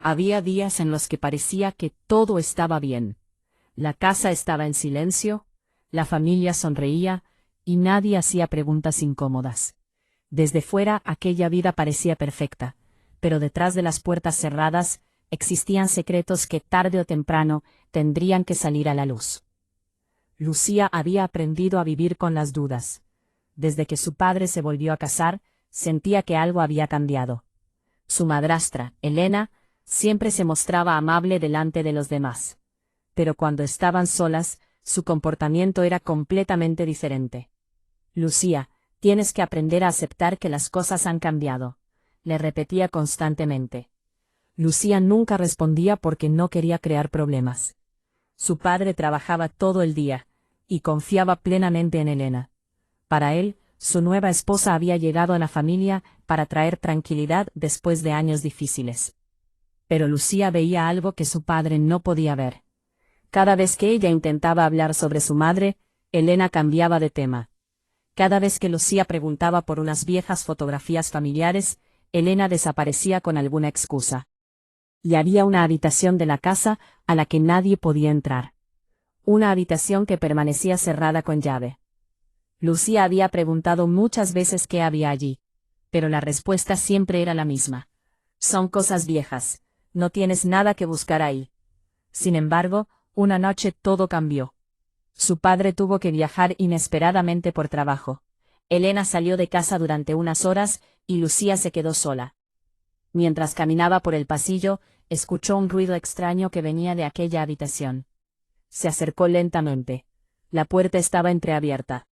Había días en los que parecía que todo estaba bien. La casa estaba en silencio, la familia sonreía, y nadie hacía preguntas incómodas. Desde fuera aquella vida parecía perfecta, pero detrás de las puertas cerradas existían secretos que tarde o temprano tendrían que salir a la luz. Lucía había aprendido a vivir con las dudas. Desde que su padre se volvió a casar, sentía que algo había cambiado. Su madrastra, Elena, siempre se mostraba amable delante de los demás. Pero cuando estaban solas, su comportamiento era completamente diferente. Lucía, tienes que aprender a aceptar que las cosas han cambiado, le repetía constantemente. Lucía nunca respondía porque no quería crear problemas. Su padre trabajaba todo el día, y confiaba plenamente en Elena. Para él, su nueva esposa había llegado a la familia para traer tranquilidad después de años difíciles. Pero Lucía veía algo que su padre no podía ver. Cada vez que ella intentaba hablar sobre su madre, Elena cambiaba de tema. Cada vez que Lucía preguntaba por unas viejas fotografías familiares, Elena desaparecía con alguna excusa. Y había una habitación de la casa a la que nadie podía entrar. Una habitación que permanecía cerrada con llave. Lucía había preguntado muchas veces qué había allí, pero la respuesta siempre era la misma. Son cosas viejas, no tienes nada que buscar ahí. Sin embargo, una noche todo cambió. Su padre tuvo que viajar inesperadamente por trabajo. Elena salió de casa durante unas horas y Lucía se quedó sola. Mientras caminaba por el pasillo, escuchó un ruido extraño que venía de aquella habitación. Se acercó lentamente. La puerta estaba entreabierta.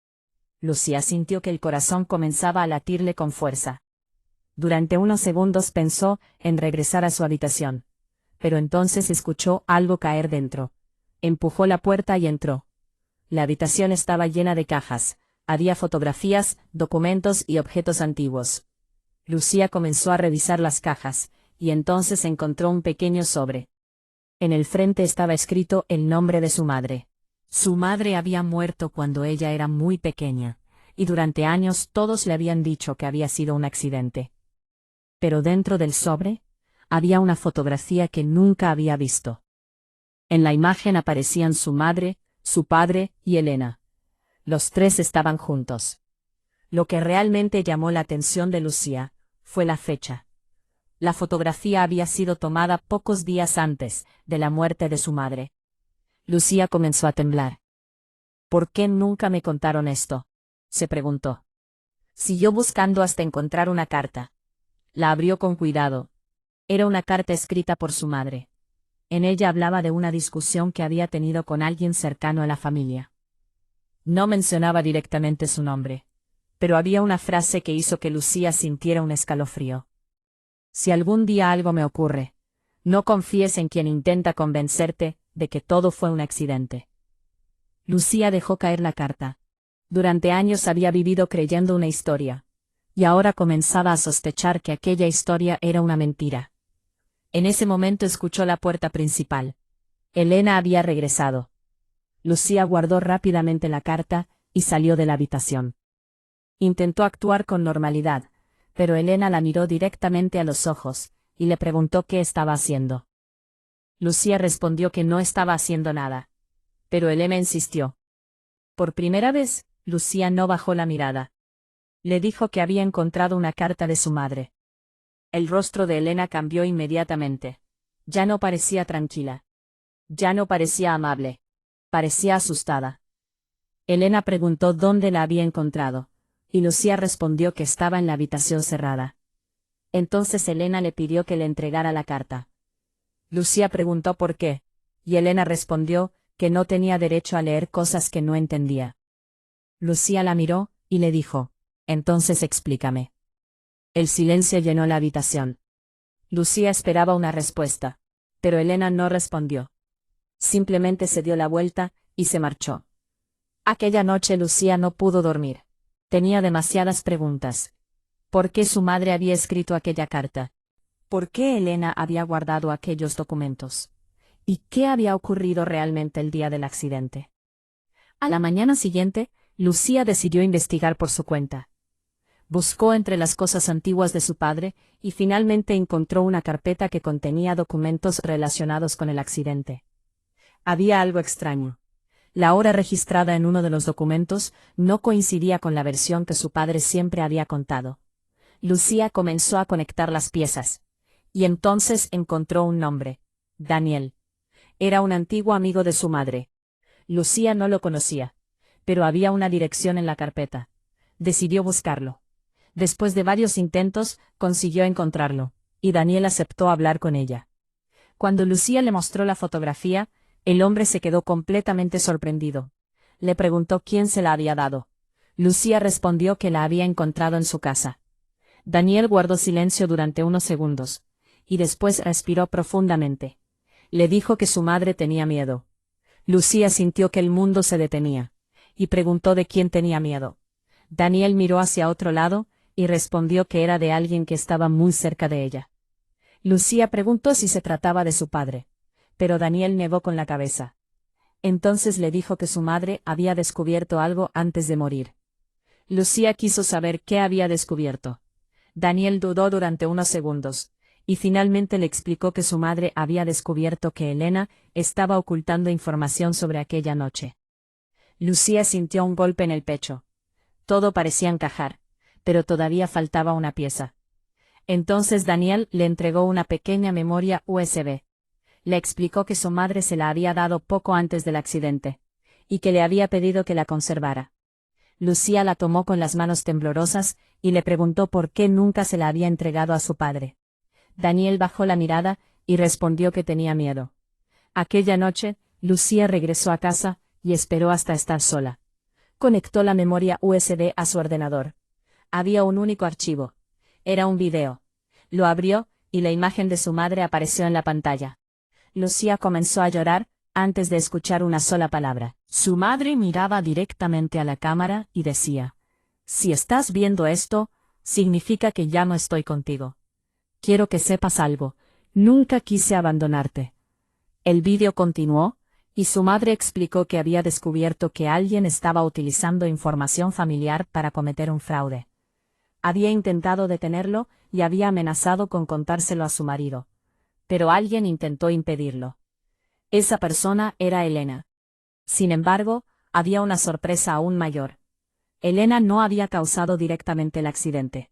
Lucía sintió que el corazón comenzaba a latirle con fuerza. Durante unos segundos pensó en regresar a su habitación. Pero entonces escuchó algo caer dentro. Empujó la puerta y entró. La habitación estaba llena de cajas. Había fotografías, documentos y objetos antiguos. Lucía comenzó a revisar las cajas, y entonces encontró un pequeño sobre. En el frente estaba escrito el nombre de su madre. Su madre había muerto cuando ella era muy pequeña, y durante años todos le habían dicho que había sido un accidente. Pero dentro del sobre, había una fotografía que nunca había visto. En la imagen aparecían su madre, su padre y Elena. Los tres estaban juntos. Lo que realmente llamó la atención de Lucía fue la fecha. La fotografía había sido tomada pocos días antes de la muerte de su madre. Lucía comenzó a temblar. ¿Por qué nunca me contaron esto?, se preguntó. Siguió buscando hasta encontrar una carta. La abrió con cuidado. Era una carta escrita por su madre. En ella hablaba de una discusión que había tenido con alguien cercano a la familia. No mencionaba directamente su nombre, pero había una frase que hizo que Lucía sintiera un escalofrío. Si algún día algo me ocurre, no confíes en quien intenta convencerte de que todo fue un accidente. Lucía dejó caer la carta. Durante años había vivido creyendo una historia, y ahora comenzaba a sospechar que aquella historia era una mentira. En ese momento escuchó la puerta principal. Elena había regresado. Lucía guardó rápidamente la carta y salió de la habitación. Intentó actuar con normalidad, pero Elena la miró directamente a los ojos, y le preguntó qué estaba haciendo. Lucía respondió que no estaba haciendo nada. Pero Elena insistió. Por primera vez, Lucía no bajó la mirada. Le dijo que había encontrado una carta de su madre. El rostro de Elena cambió inmediatamente. Ya no parecía tranquila. Ya no parecía amable. Parecía asustada. Elena preguntó dónde la había encontrado, y Lucía respondió que estaba en la habitación cerrada. Entonces Elena le pidió que le entregara la carta. Lucía preguntó por qué, y Elena respondió que no tenía derecho a leer cosas que no entendía. Lucía la miró, y le dijo, «Entonces explícame». El silencio llenó la habitación. Lucía esperaba una respuesta, pero Elena no respondió. Simplemente se dio la vuelta, y se marchó. Aquella noche Lucía no pudo dormir. Tenía demasiadas preguntas. ¿Por qué su madre había escrito aquella carta? ¿Por qué Elena había guardado aquellos documentos? ¿Y qué había ocurrido realmente el día del accidente? A la mañana siguiente, Lucía decidió investigar por su cuenta. Buscó entre las cosas antiguas de su padre, y finalmente encontró una carpeta que contenía documentos relacionados con el accidente. Había algo extraño. La hora registrada en uno de los documentos no coincidía con la versión que su padre siempre había contado. Lucía comenzó a conectar las piezas. Y entonces encontró un nombre: Daniel. Era un antiguo amigo de su madre. Lucía no lo conocía, pero había una dirección en la carpeta. Decidió buscarlo. Después de varios intentos, consiguió encontrarlo, y Daniel aceptó hablar con ella. Cuando Lucía le mostró la fotografía, el hombre se quedó completamente sorprendido. Le preguntó quién se la había dado. Lucía respondió que la había encontrado en su casa. Daniel guardó silencio durante unos segundos, y después respiró profundamente. Le dijo que su madre tenía miedo. Lucía sintió que el mundo se detenía, y preguntó de quién tenía miedo. Daniel miró hacia otro lado, y respondió que era de alguien que estaba muy cerca de ella. Lucía preguntó si se trataba de su padre, pero Daniel negó con la cabeza. Entonces le dijo que su madre había descubierto algo antes de morir. Lucía quiso saber qué había descubierto. Daniel dudó durante unos segundos, y finalmente le explicó que su madre había descubierto que Elena estaba ocultando información sobre aquella noche. Lucía sintió un golpe en el pecho. Todo parecía encajar, pero todavía faltaba una pieza. Entonces Daniel le entregó una pequeña memoria USB. Le explicó que su madre se la había dado poco antes del accidente, y que le había pedido que la conservara. Lucía la tomó con las manos temblorosas, y le preguntó por qué nunca se la había entregado a su padre. Daniel bajó la mirada, y respondió que tenía miedo. Aquella noche, Lucía regresó a casa, y esperó hasta estar sola. Conectó la memoria USB a su ordenador. Había un único archivo. Era un video. Lo abrió, y la imagen de su madre apareció en la pantalla. Lucía comenzó a llorar, antes de escuchar una sola palabra. Su madre miraba directamente a la cámara y decía: «Si estás viendo esto, significa que ya no estoy contigo. Quiero que sepas algo, nunca quise abandonarte». El vídeo continuó, y su madre explicó que había descubierto que alguien estaba utilizando información familiar para cometer un fraude. Había intentado detenerlo y había amenazado con contárselo a su marido. Pero alguien intentó impedirlo. Esa persona era Elena. Sin embargo, había una sorpresa aún mayor. Elena no había causado directamente el accidente.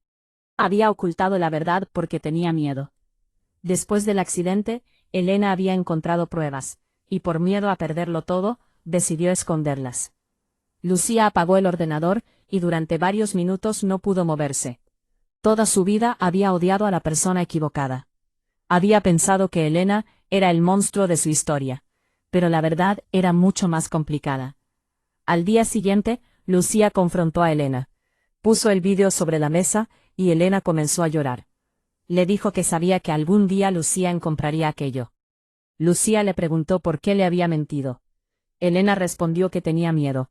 Había ocultado la verdad porque tenía miedo. Después del accidente, Elena había encontrado pruebas, y por miedo a perderlo todo, decidió esconderlas. Lucía apagó el ordenador, y durante varios minutos no pudo moverse. Toda su vida había odiado a la persona equivocada. Había pensado que Elena era el monstruo de su historia, pero la verdad era mucho más complicada. Al día siguiente, Lucía confrontó a Elena. Puso el vídeo sobre la mesa, y Elena comenzó a llorar. Le dijo que sabía que algún día Lucía encontraría aquello. Lucía le preguntó por qué le había mentido. Elena respondió que tenía miedo.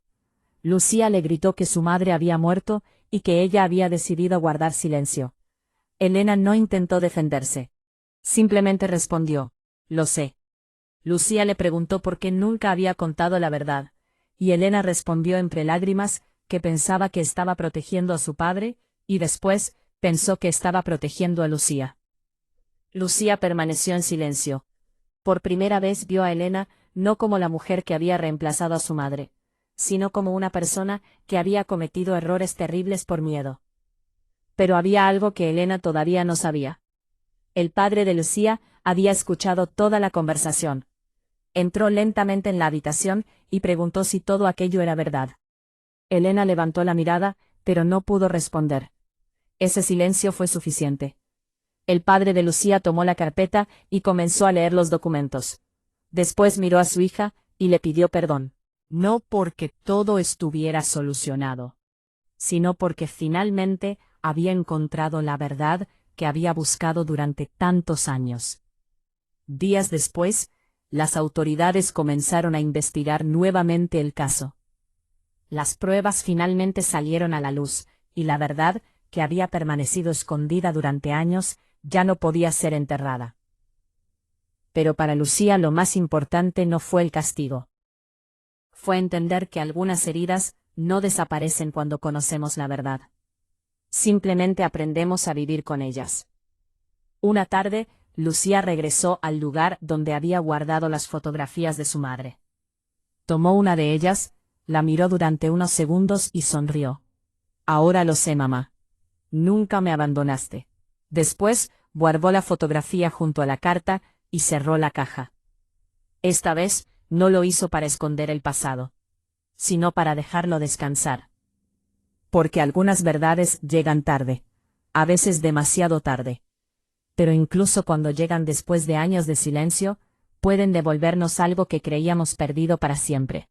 Lucía le gritó que su madre había muerto, y que ella había decidido guardar silencio. Elena no intentó defenderse. Simplemente respondió: «Lo sé». Lucía le preguntó por qué nunca había contado la verdad, y Elena respondió entre lágrimas que pensaba que estaba protegiendo a su padre, y después pensó que estaba protegiendo a Lucía. Lucía permaneció en silencio. Por primera vez vio a Elena no como la mujer que había reemplazado a su madre, sino como una persona que había cometido errores terribles por miedo. Pero había algo que Elena todavía no sabía. El padre de Lucía había escuchado toda la conversación. Entró lentamente en la habitación y preguntó si todo aquello era verdad. Elena levantó la mirada, pero no pudo responder. Ese silencio fue suficiente. El padre de Lucía tomó la carpeta y comenzó a leer los documentos. Después miró a su hija y le pidió perdón. No porque todo estuviera solucionado, sino porque finalmente había encontrado la verdad que había buscado durante tantos años. Días después, las autoridades comenzaron a investigar nuevamente el caso. Las pruebas finalmente salieron a la luz, y la verdad, que había permanecido escondida durante años, ya no podía ser enterrada. Pero para Lucía lo más importante no fue el castigo. Fue entender que algunas heridas no desaparecen cuando conocemos la verdad. simplemente aprendemos a vivir con ellas. Una tarde, Lucía regresó al lugar donde había guardado las fotografías de su madre. Tomó una de ellas, la miró durante unos segundos y sonrió. Ahora lo sé, mamá. Nunca me abandonaste. Después, guardó la fotografía junto a la carta y cerró la caja. Esta vez, no lo hizo para esconder el pasado, sino para dejarlo descansar. Porque algunas verdades llegan tarde, a veces demasiado tarde. Pero incluso cuando llegan después de años de silencio, pueden devolvernos algo que creíamos perdido para siempre.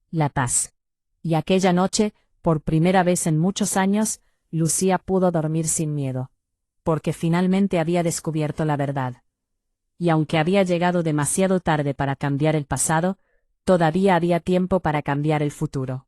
La paz. Y aquella noche, por primera vez en muchos años, Lucía pudo dormir sin miedo. Porque finalmente había descubierto la verdad. Y aunque había llegado demasiado tarde para cambiar el pasado, todavía había tiempo para cambiar el futuro.